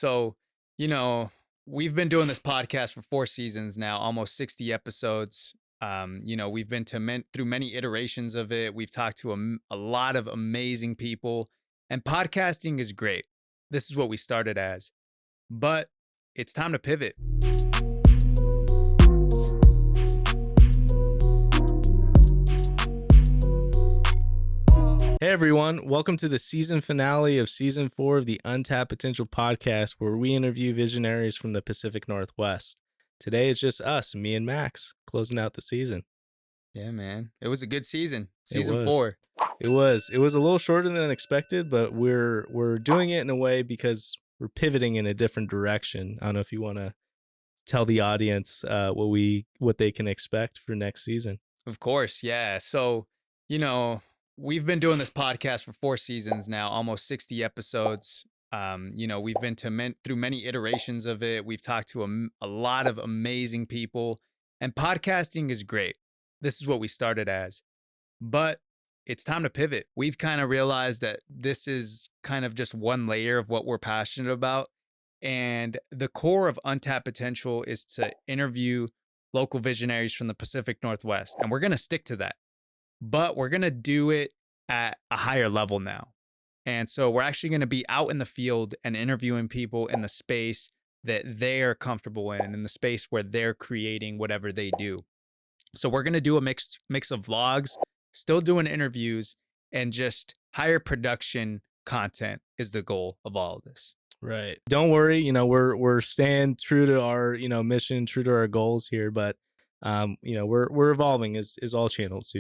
So, you know, we've been doing this podcast for 4 seasons now, almost 60 episodes. We've been through many iterations of it. We've talked to a lot of amazing people, and podcasting is great. This is what we started as, but it's time to pivot. Hey everyone, welcome to the season finale of season 4 of the Untapped Potential Podcast, where we interview visionaries from the Pacific Northwest. Today it's just us, me and Max, closing out the season. Yeah, man. It was a good season. Season 4. It was a little shorter than expected, but we're doing it in a way because we're pivoting in a different direction. I don't know if you want to tell the audience what they can expect for next season. Of course, yeah. So, we've been doing this podcast for 4 seasons now, almost 60 episodes. We've been through many iterations of it. We've talked to a lot of amazing people, and podcasting is great. This is what we started as, but it's time to pivot. We've kind of realized that this is kind of just one layer of what we're passionate about. And the core of Untapped Potential is to interview local visionaries from the Pacific Northwest. And we're going to stick to that, but we're going to do it at a higher level now. And so we're actually going to be out in the field and interviewing people in the space that they are comfortable in and in the space where they're creating whatever they do. So we're going to do a mix of vlogs, still doing interviews, and just higher production content is the goal of all of this. Right. Don't worry, we're staying true to our, mission, true to our goals here, but we're evolving as all channels do,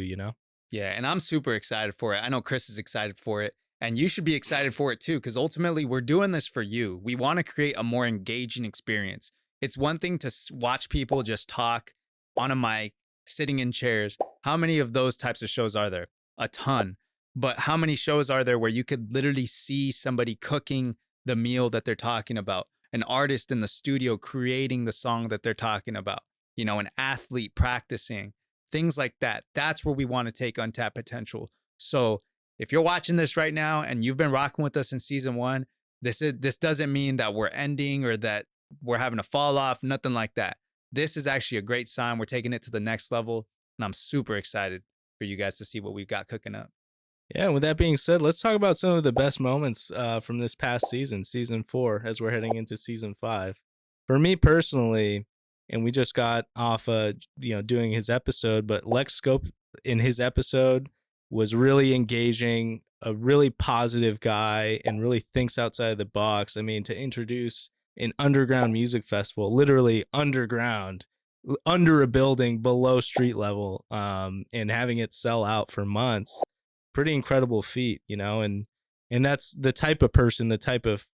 Yeah, and I'm super excited for it. I know Chris is excited for it, and you should be excited for it too, because ultimately we're doing this for you. We want to create a more engaging experience. It's one thing to watch people just talk on a mic, sitting in chairs. How many of those types of shows are there? A ton. But how many shows are there where you could literally see somebody cooking the meal that they're talking about, an artist in the studio creating the song that they're talking about, an athlete practicing, things like that? That's where we want to take Untapped Potential. So if you're watching this right now and you've been rocking with us in season 1, this doesn't mean that we're ending or that we're having a fall off, nothing like that. This is actually a great sign. We're taking it to the next level, and I'm super excited for you guys to see what we've got cooking up. Yeah, with that being said, let's talk about some of the best moments from this past season, season 4, as we're heading into season 5. For me personally, and we just got off doing his episode, but Lex Scope in his episode was really engaging, a really positive guy, and really thinks outside the box. I mean, to introduce an underground music festival, literally underground, under a building below street level, and having it sell out for months, pretty incredible feat, and that's the type of person, the type of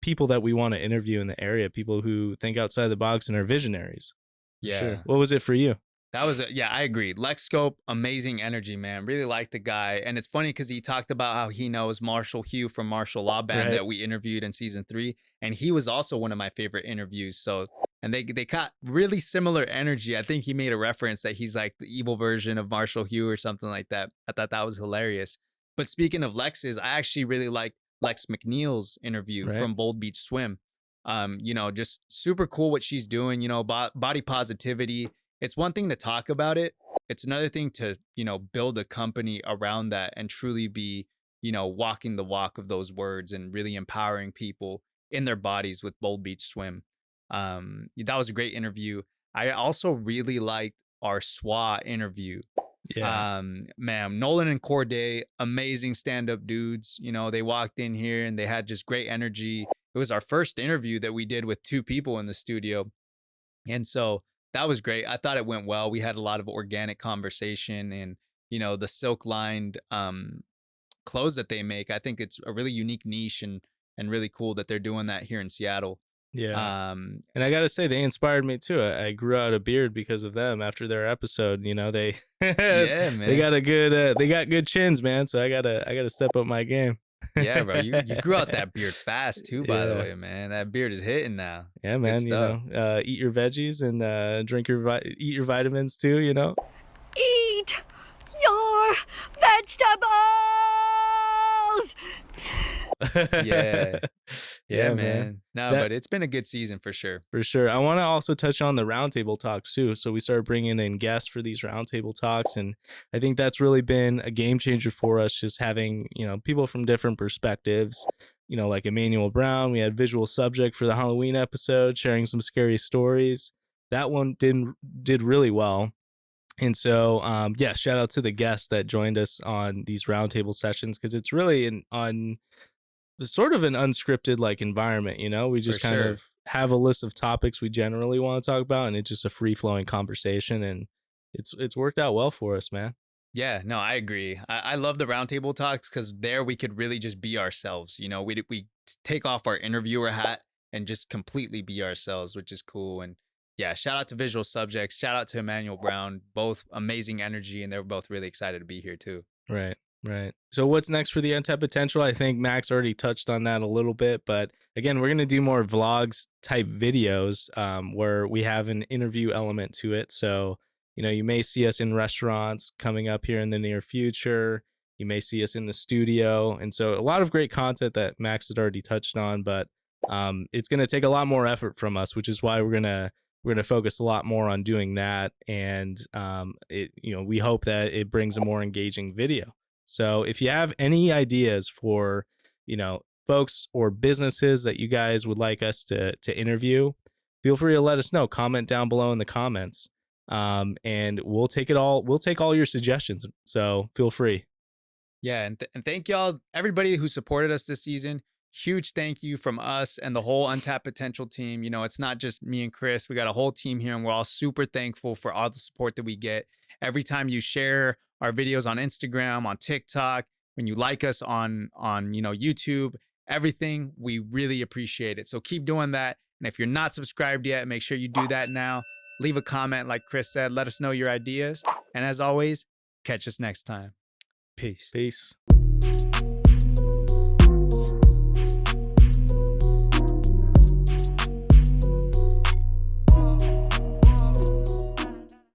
people that we want to interview in the area, people who think outside the box and are visionaries. Yeah. Sure. What was it for you? That was I agree. Lex Scope, amazing energy, man. Really liked the guy. And it's funny because he talked about how he knows Marshall Hugh from Marshall Law Band that we interviewed in season 3. And he was also one of my favorite interviews. So, and they got really similar energy. I think he made a reference that he's like the evil version of Marshall Hugh or something like that. I thought that was hilarious. But speaking of Lex's, I actually really like Lex McNeil's interview from Bold Beach Swim. Just super cool what she's doing, body positivity. It's one thing to talk about it. It's another thing to, build a company around that and truly be, walking the walk of those words and really empowering people in their bodies with Bold Beach Swim. That was a great interview. I also really liked our SWA interview. Yeah. Man, Nolan and Corday, amazing stand-up dudes. They walked in here and they had just great energy. It was our first interview that we did with 2 people in the studio. And so that was great. I thought it went well. We had a lot of organic conversation and, the silk lined clothes that they make. I think it's a really unique niche and really cool that they're doing that here in Seattle. Yeah. And I got to say, they inspired me too. I grew out a beard because of them after their episode. They yeah, man. they got good chins, man. So I gotta step up my game. Yeah, bro. You grew out that beard fast too, by the way, man. That beard is hitting now. Yeah, man. Eat your veggies and eat your vitamins too. Eat your vegetables. Yeah. Yeah, Yeah, man. man. No, That but it's been a good season for sure. For sure. I want to also touch on the roundtable talks too. So we started bringing in guests for these roundtable talks, and I think that's really been a game changer for us. Just having people from different perspectives. Like Emmanuel Brown. We had visual subject for the Halloween episode, sharing some scary stories. That one did really well. And so, yeah, shout out to the guests that joined us on these roundtable sessions, because it's really sort of an unscripted like environment. We For just kind sure. of have a list of topics we generally want to talk about, and it's just a free flowing conversation, and it's worked out well for us, man. Yeah, no, I agree. I love the roundtable talks because there we could really just be ourselves. We take off our interviewer hat and just completely be ourselves, which is cool. And yeah, shout out to Visual Subjects. Shout out to Emmanuel Brown. Both amazing energy, and they're both really excited to be here too. Right. Right. So what's next for the Untapped Potential? I think Max already touched on that a little bit, but again, we're going to do more vlogs type videos where we have an interview element to it. So, you may see us in restaurants coming up here in the near future. You may see us in the studio. And so a lot of great content that Max had already touched on, but it's going to take a lot more effort from us, which is why we're going to focus a lot more on doing that. And we hope that it brings a more engaging video. So if you have any ideas for, folks or businesses that you guys would like us to interview, feel free to let us know. Comment down below in the comments, and we'll take it all. We'll take all your suggestions. So feel free. Yeah, and thank y'all, everybody who supported us this season. Huge thank you from us and the whole Untapped Potential team. It's not just me and Chris. We got a whole team here, and we're all super thankful for all the support that we get. Every time you share our videos on Instagram, on TikTok, when you like us on YouTube, everything, we really appreciate it. So keep doing that. And if you're not subscribed yet, make sure you do that now. Leave a comment, like Chris said. Let us know your ideas. And as always, catch us next time. Peace. Peace.